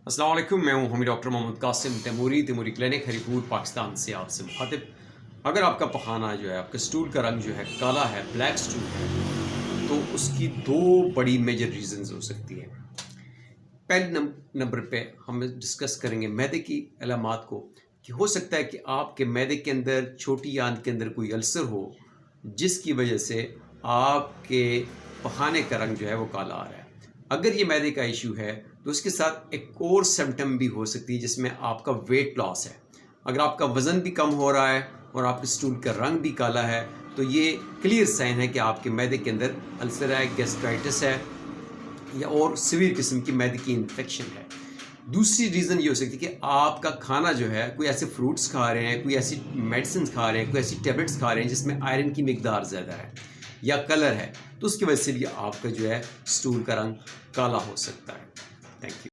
अस्सलाम वालेकुम, मैं हूं हमी डॉक्टर मोहम्मद कासिम तैमूरी क्लिनिक हरीपुर पाकिस्तान से आपसे मुखातिब। अगर आपका पखाना जो है, आपके स्टूल का रंग जो है काला है, ब्लैक स्टूल है, तो उसकी दो बड़ी मेजर रीजंस हो सकती हैं। पहले नंबर पे हम डिस्कस करेंगे मैदे की अलामात को, कि हो सकता है कि आपके मैदे के अंदर, छोटी आंत के अंदर कोई अल्सर हो, जिसकी वजह से आपके पखाने का रंग जो है वो काला आ रहा है। अगर ये मैदे का इशू है तो उसके साथ एक और सिम्टम भी हो सकती है, जिसमें आपका वेट लॉस है। अगर आपका वज़न भी कम हो रहा है और आपके स्टूल का रंग भी काला है, तो ये क्लियर साइन है कि आपके मैदे के अंदर अल्सर है, गैस्ट्राइटिस है, या और सीवियर किस्म की मैदे की इन्फेक्शन है। दूसरी रीज़न ये हो सकती है कि आपका खाना जो है, कोई ऐसे फ्रूट्स खा रहे हैं, कोई ऐसी मेडिसिन खा रहे हैं, कोई ऐसी टेबलेट्स खा रहे हैं जिसमें आयरन की मिकदार ज़्यादा है या कलर है, तो उसकी वजह से भी आपका जो है स्टूल का रंग काला हो सकता है। Thank you.